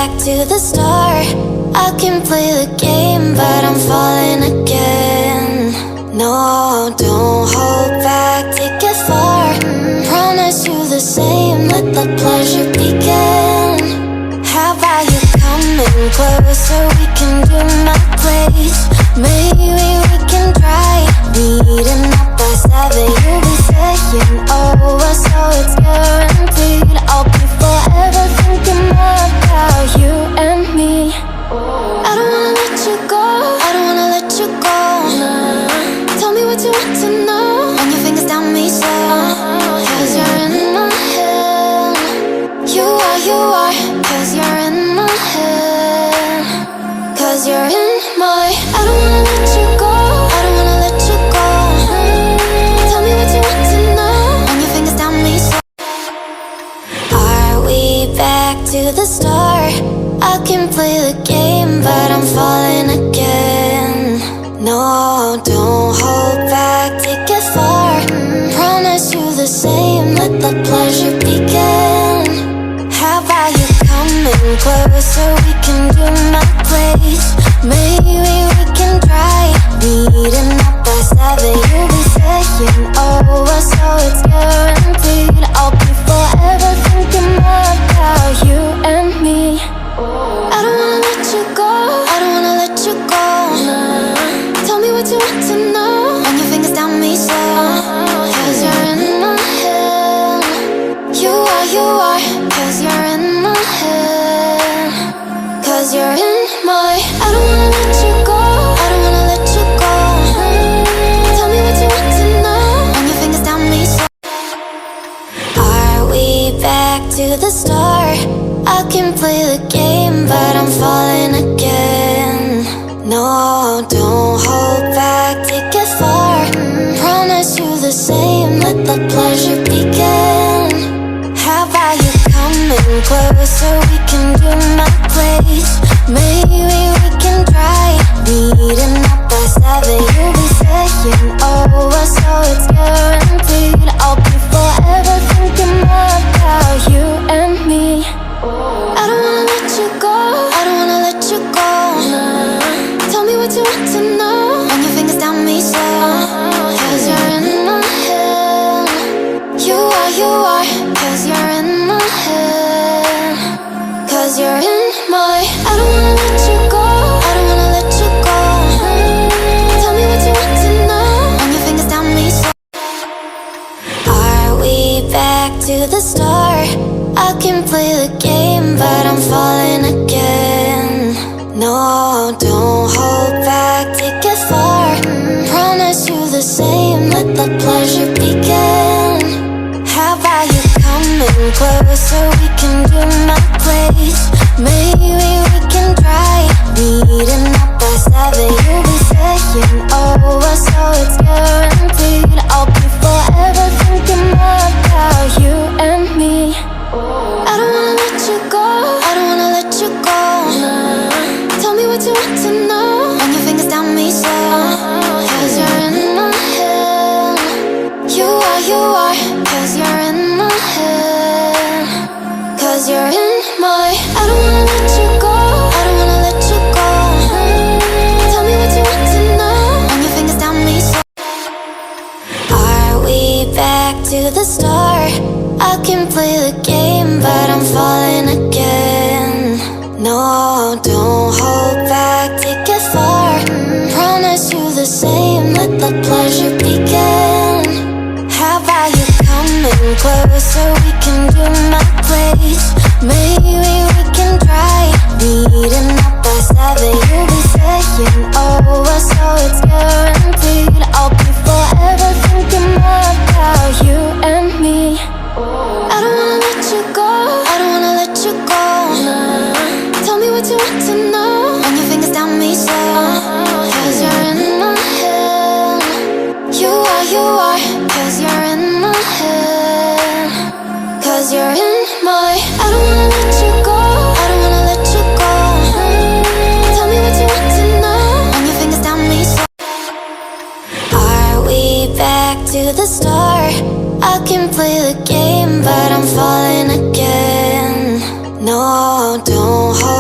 back to the start. I can play the game, but I'm falling again. No, don't hold back, take it far. Promise you the same, let the pleasure begin. How about you coming closer, we can do my place. Maybe we can try meeting up by 7. You'll be saying over, so it's guaranteed. I'll be forever thinking about you and me. I don't wanna let you go, I don't wanna let you go. Tell me what you want to know. Run your fingers down me slow, cause you're in my head. You are, cause you're in my head. Cause you're in my, I don't wanna let you go, I don't wanna let you go. Tell me what you want to know. Run your fingers down me slow. Are we back to the start? I can play the game, but I'm falling again. No, don't hold back, take it far. Promise you the same, let the pleasure begin. How about you coming closer, we can do my place. Maybe we can try meeting up by 7. You'll be saying over, so it's guaranteed. I'll be forever thinking about you and me. I don't wanna let you go, I don't wanna let you go. Tell me what you want to know. Run your fingers down me slow, cause you're in my head. You are, cause you're in my head. Cause you're in my, I don't wanna let you go, I don't wanna let you go. Tell me what you want to know. Run your fingers down me slow. Are we back to the start? I can play the game, but I'm falling again. No, don't hold back, take it far. Promise you the same, let the pleasure begin. How about you coming closer, we can do my place. Maybe we can try meeting up by 7. You'll be saying over, so it's guaranteed. I'll be forever thinking about you and me. I don't wanna let you go, I don't wanna let you go. Tell me what you want to know. Run your fingers down me slow, cause you're in my head. You are, cause you're in my head. Cause you're in my, I don't wanna let you go, I don't wanna let you go. Tell me what you want to know. Run your fingers down me slow. Are we back to the start? I can play the game, but I'm falling again. No, don't hold back, take it far. Promise you the same, let the pleasure begin. How about you coming closer, we can do my place. Maybe we can try meeting up by 7. You'll be saying over, so it's guaranteed. I'll be forever thinking about you and me. I don't wanna let you go, I don't wanna let you go. Tell me what you want to know. Run your fingers down me slow, cause you're in my head. You are, cause you're in my head. Cause you're in my, I don't wanna let you go, I don't wanna let you go. Tell me what you want to know. Run your fingers down me slow. Are we back to the start? I can play the game, but I'm falling again. No, don't hold back, take it far. Promise you the same, let the pleasure begin. How about you coming closer, we can do my place. Maybe we can try meeting up by 7. You'll be saying over, so it's guaranteed. I'll be forever thinking about you and me. I don't wanna let you go, I don't wanna let you go. Tell me what you want to know. Run your fingers down me slow, cause you're in my head. You are, cause you're in my head. Cause you're in my, I don't wanna let you go, I don't wanna let you go. Tell me what you want to know. Run your fingers down me slow. Are we back to the start? I can play the game, but I'm falling again. No, don't hold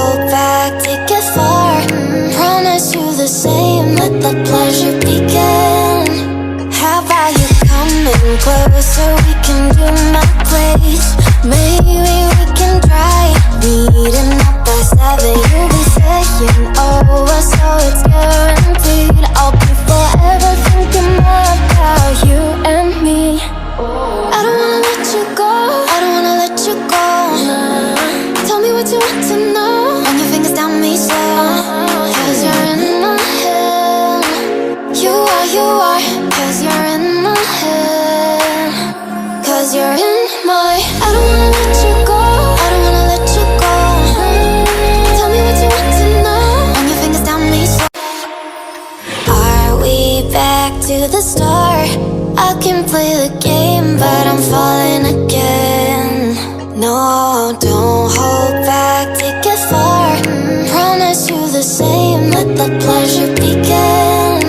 No, don't hold back, take it far. Promise you the same, let the pleasure begin.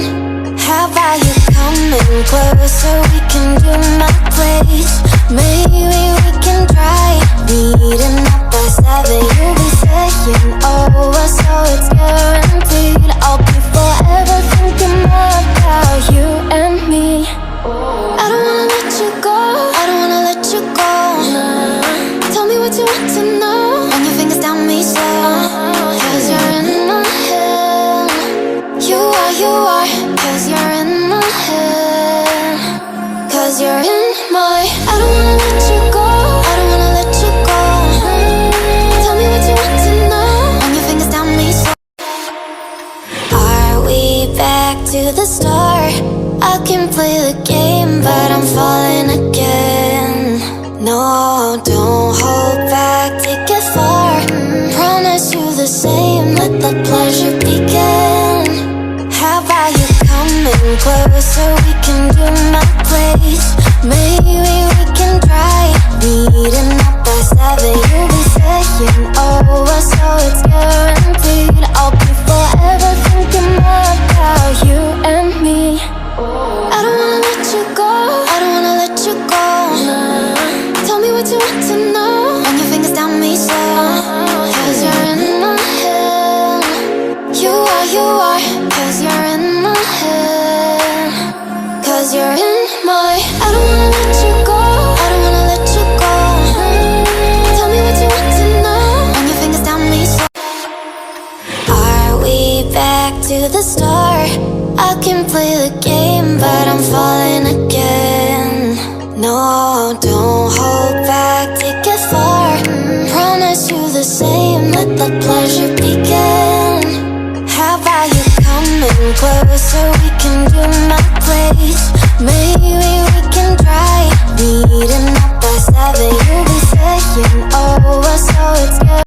How about you coming closer, we can do my place. Maybe we can try meeting up by 7. You'll be saying over, so it's guaranteed. I'll be forever thinking about you and me. I don't wanna let you go, I don't wanna let you go. Tell me what you want to know. Run your fingers down me slow, cause you're in my head. You are, cause you're in my head. Cause you're in my, I don't wanna let you go, I don't wanna let you go. Tell me what you want to know. Run your fingers down me slow. Are we back to the start? I can play the game, but I'm falling again. No, don't hold back, take it far. Promise you the same, let the pleasure begin. How about you coming closer, we can do my place. Maybe we can try meeting up by 7. You'll be saying over, so it's guaranteed. I'll be forever thinking about you and me. I don't wanna let you go, I don't wanna let you go. Tell me what you want to know. Run your fingers down me slow, cause you're in my head. You are, cause you're in my head. Cause you're in my, I don't wanna let you go, I don't wanna let you go. Tell me what you want to know. Run your fingers down me slow. Are we back to the start? I can play the game, but I'm falling again. No, don't hold back, take it far. Promise you the same, let the pleasure begin. How about you coming closer, we can